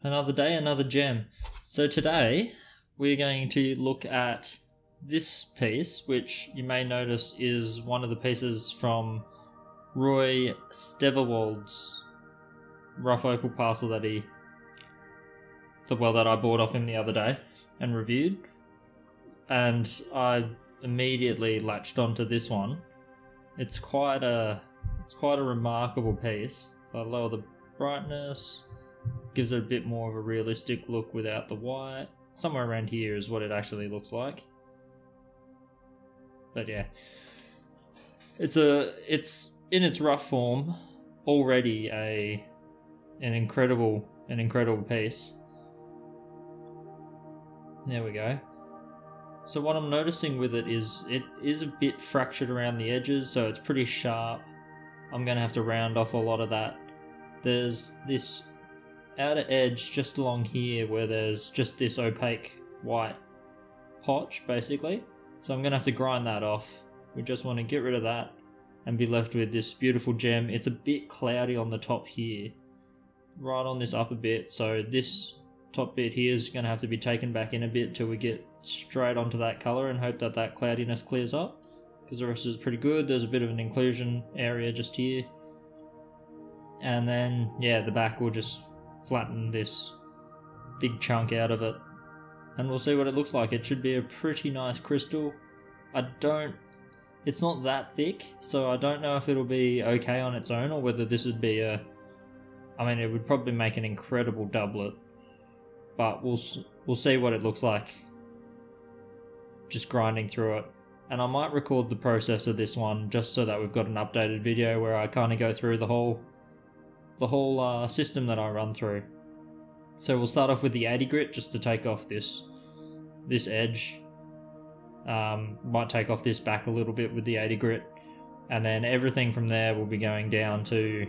Another day, another gem. So today we're going to look at this piece, which you may notice is one of the pieces from Roy Steverwald's rough opal parcel that I bought off him the other day and reviewed. And I immediately latched onto this one. It's quite a remarkable piece. If I lower the brightness, gives it a bit more of a realistic look without the white. Somewhere around here is what it actually looks like. But yeah, it's in its rough form already an incredible piece. There we go. So what I'm noticing with it is a bit fractured around the edges, so it's pretty sharp. I'm going to have to round off a lot of that. There's this outer edge just along here where there's just this opaque white potch basically. So I'm going to have to grind that off. We just want to get rid of that and be left with this beautiful gem. It's a bit cloudy on the top here, right on this upper bit, so this top bit here is going to have to be taken back in a bit till we get straight onto that colour and hope that that cloudiness clears up, because the rest is pretty good. There's a bit of an inclusion area just here, and then yeah, the back will just flatten this big chunk out of it and we'll see what it looks like. It should be a pretty nice crystal. It's not that thick, so I don't know if it'll be okay on its own or whether this would be it would probably make an incredible doublet, but we'll see what it looks like just grinding through it. And I might record the process of this one just so that we've got an updated video where I kind of go through the whole system that I run through. So we'll start off with the 80 grit just to take off this edge. Might take off this back a little bit with the 80 grit, and then everything from there will be going down to,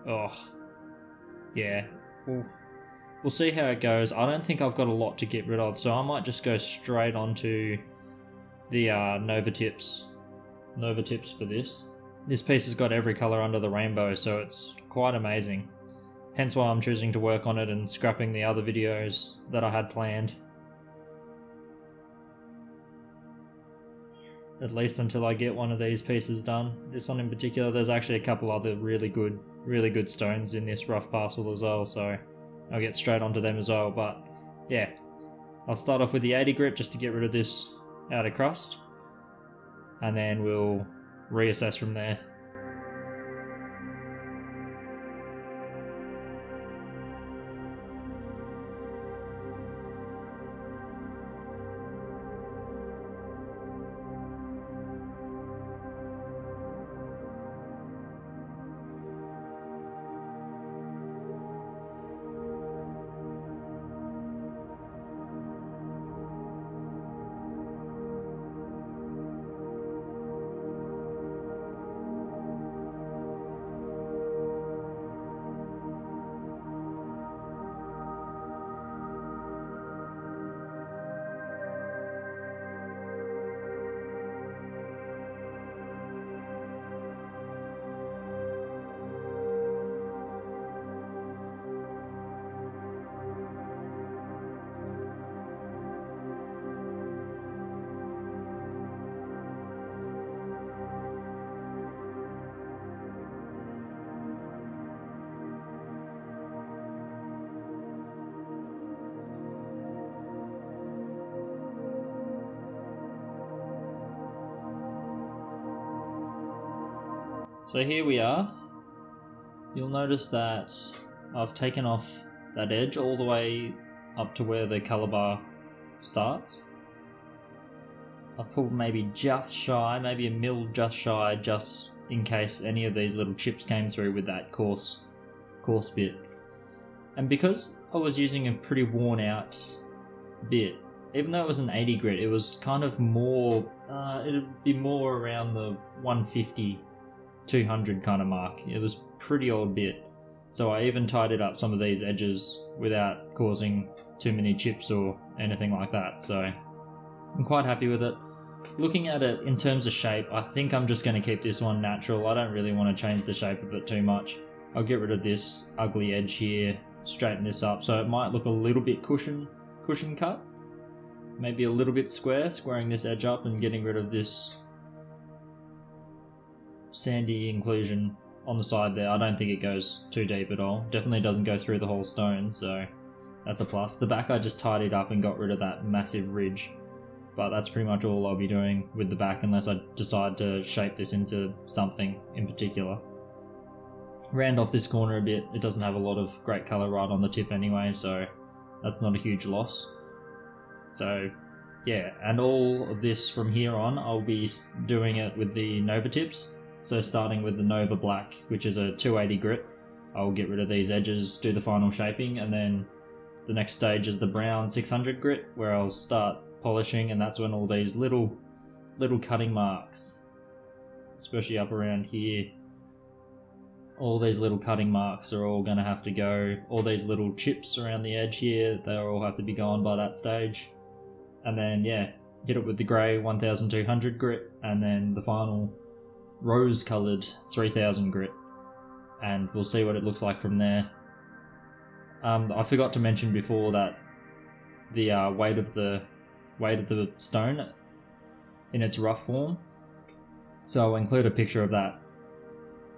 we'll see how it goes. I don't think I've got a lot to get rid of, so I might just go straight onto the Nova tips for this. This piece has got every colour under the rainbow, so it's quite amazing. Hence why I'm choosing to work on it and scrapping the other videos that I had planned. At least until I get one of these pieces done. This one in particular, there's actually a couple other really good stones in this rough parcel as well, so I'll get straight onto them as well. But yeah, I'll start off with the 80 grit just to get rid of this outer crust, and then we'll reassess from there. So here we are. You'll notice that I've taken off that edge all the way up to where the colour bar starts. I've pulled maybe just shy, maybe a mil just shy, just in case any of these little chips came through with that coarse bit. And because I was using a pretty worn out bit, even though it was an 80 grit, it was kind of more, it'd be more around the 150 200 kind of mark. It was pretty old bit, so I even tidied up some of these edges without causing too many chips or anything like that, so I'm quite happy with it. Looking at it in terms of shape, I think I'm just going to keep this one natural. I don't really want to change the shape of it too much. I'll get rid of this ugly edge here straighten this up. So it might look a little bit cushion cut, maybe a little bit squaring this edge up and getting rid of this sandy inclusion on the side there. I don't think it goes too deep at all. Definitely doesn't go through the whole stone, so that's a plus. The back I just tidied up and got rid of that massive ridge, but that's pretty much all I'll be doing with the back unless I decide to shape this into something in particular. Round off this corner a bit. It doesn't have a lot of great colour right on the tip anyway, so that's not a huge loss. So yeah, and all of this from here on I'll be doing it with the Nova tips. So starting with the Nova Black, which is a 280 grit, I'll get rid of these edges, do the final shaping, and then the next stage is the brown 600 grit, where I'll start polishing, and that's when all these little cutting marks, especially up around here, all these little cutting marks are all going to have to go. All these little chips around the edge here, they'll all have to be gone by that stage. And then yeah, hit it with the grey 1200 grit, and then the final rose coloured 3000 grit, and we'll see what it looks like from there. I forgot to mention before that the weight of the stone in its rough form, so I'll include a picture of that.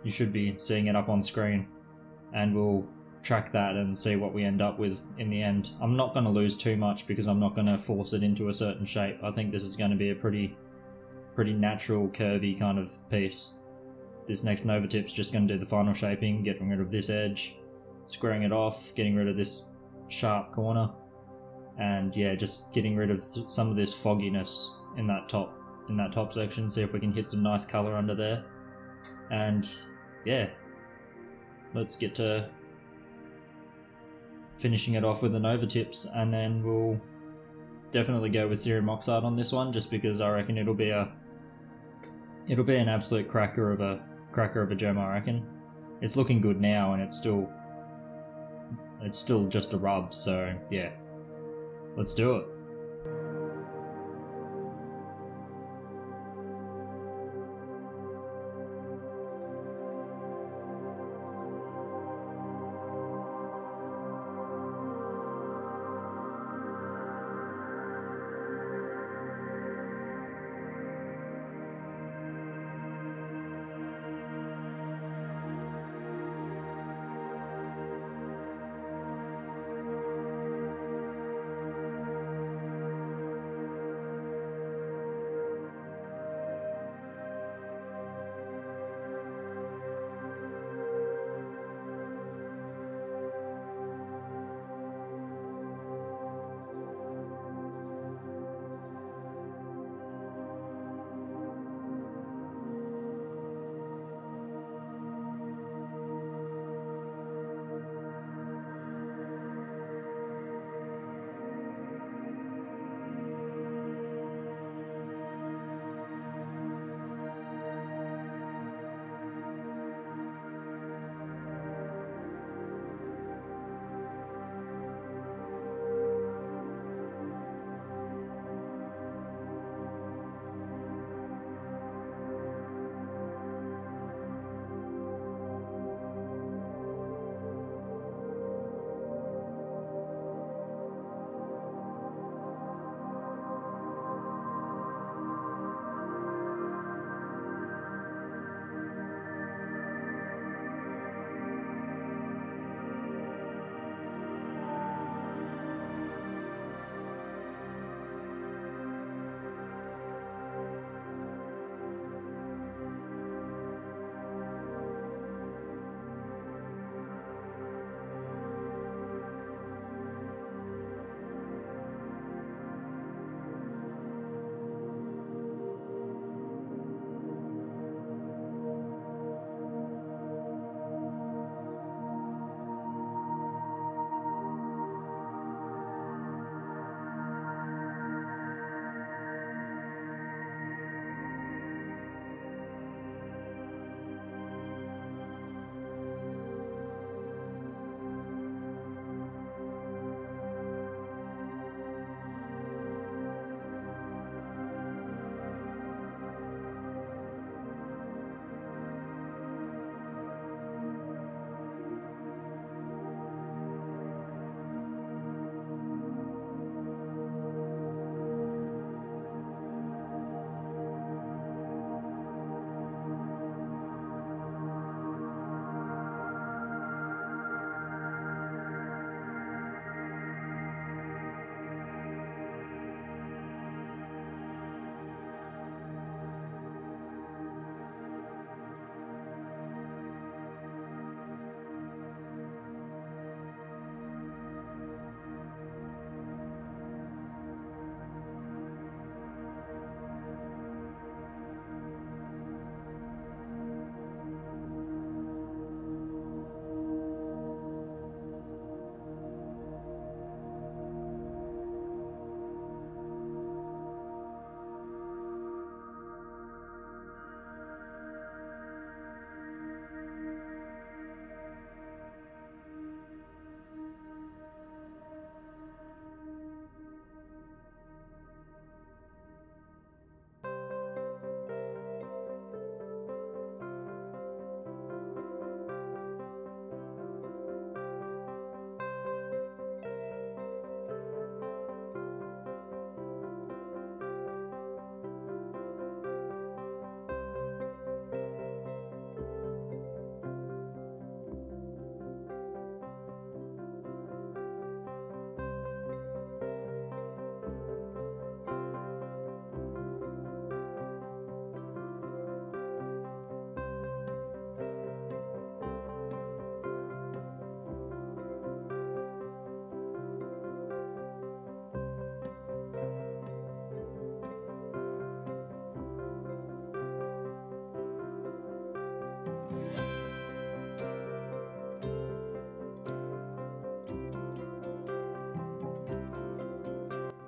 You should be seeing it up on screen, and we'll track that and see what we end up with in the end. I'm not going to lose too much because I'm not going to force it into a certain shape. I think this is going to be a pretty natural curvy kind of piece. This next Nova tip's just going to do the final shaping, getting rid of this edge, squaring it off, getting rid of this sharp corner, and yeah, just getting rid of some of this fogginess in that top section. See if we can hit some nice colour under there. And yeah, let's get to finishing it off with the Nova tips, and then we'll definitely go with cerium oxide on this one, just because I reckon it'll be an absolute cracker of a gem. I reckon it's looking good now, and it's still just a rub. So yeah, let's do it.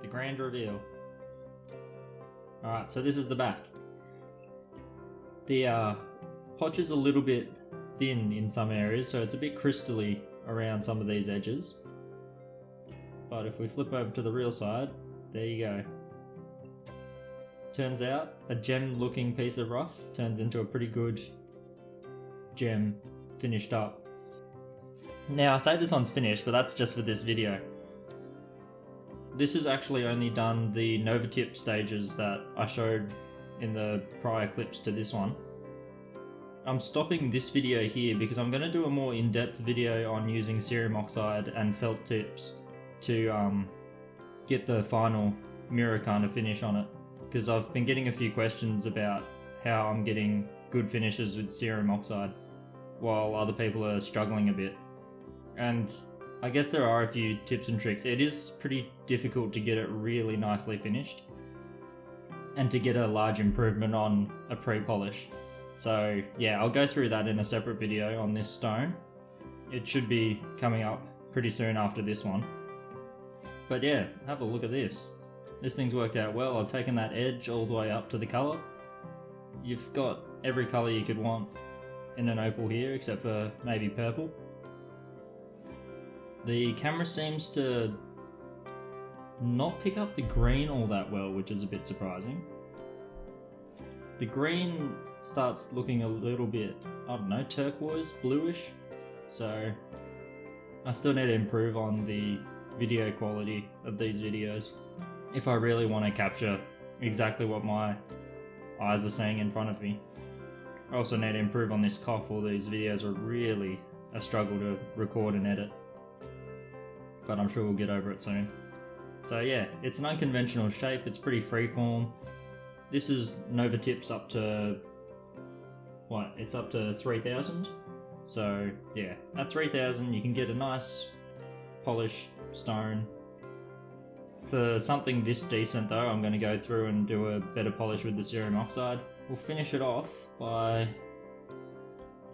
The grand reveal. Alright, so this is the back. The potch is a little bit thin in some areas, so it's a bit crystally around some of these edges. But if we flip over to the real side, there you go. Turns out a gem looking piece of rough turns into a pretty good gem finished up. Now I say this one's finished, but that's just for this video. This has actually only done the Nova tip stages that I showed in the prior clips to this one. I'm stopping this video here because I'm going to do a more in-depth video on using cerium oxide and felt tips to get the final mirror kind of finish on it, because I've been getting a few questions about how I'm getting good finishes with cerium oxide while other people are struggling a bit. And I guess there are a few tips and tricks. It is pretty difficult to get it really nicely finished and to get a large improvement on a pre-polish. So yeah, I'll go through that in a separate video on this stone. It should be coming up pretty soon after this one. But yeah, have a look at this. This thing's worked out well. I've taken that edge all the way up to the colour. You've got every colour you could want in an opal here, except for maybe purple. The camera seems to not pick up the green all that well, which is a bit surprising. The green starts looking a little bit, I don't know, turquoise, bluish. So I still need to improve on the video quality of these videos if I really want to capture exactly what my eyes are seeing in front of me. I also need to improve on this cough. All these videos are really a struggle to record and edit, but I'm sure we'll get over it soon. So yeah, it's an unconventional shape, it's pretty freeform. This is Nova tips up to, what, it's up to 3000. So yeah, at 3000 you can get a nice polished stone. For something this decent though, I'm going to go through and do a better polish with the cerium oxide. We'll finish it off by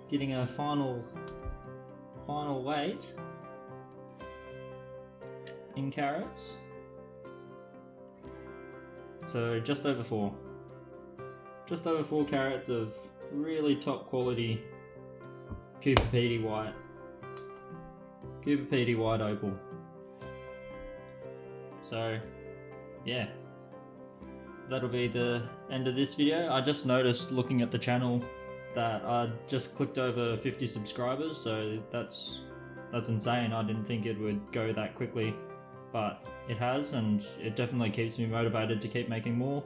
getting a final weight in carats. So just over 4. Just over 4 carats of really top quality Cooper Pedy white opal. So yeah, that'll be the end of this video. I just noticed looking at the channel that I just clicked over 50 subscribers, so that's insane. I didn't think it would go that quickly, but it has, and it definitely keeps me motivated to keep making more.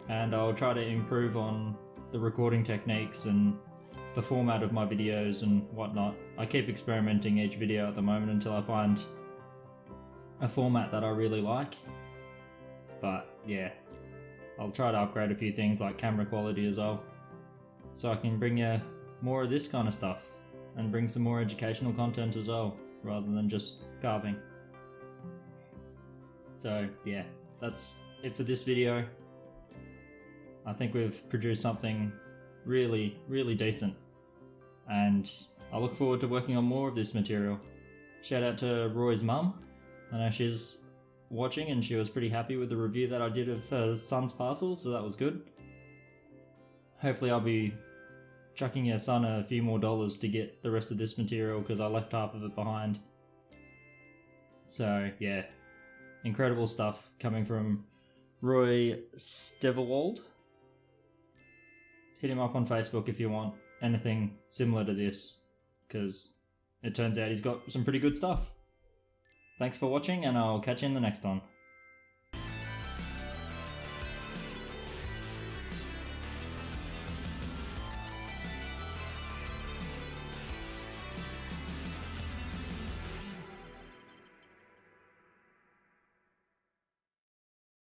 And I'll try to improve on the recording techniques and the format of my videos and whatnot. I keep experimenting each video at the moment until I find a format that I really like. But yeah, I'll try to upgrade a few things like camera quality as well, so I can bring you more of this kind of stuff and bring some more educational content as well, rather than just carving. So yeah, that's it for this video. I think we've produced something really, really decent, and I look forward to working on more of this material. Shout out to Roy's mum. I know she's watching and she was pretty happy with the review that I did of her son's parcel, so that was good. Hopefully I'll be chucking your son a few more dollars to get the rest of this material, because I left half of it behind. So yeah, incredible stuff coming from Roy Steverwald. Hit him up on Facebook if you want anything similar to this, because it turns out he's got some pretty good stuff. Thanks for watching, and I'll catch you in the next one.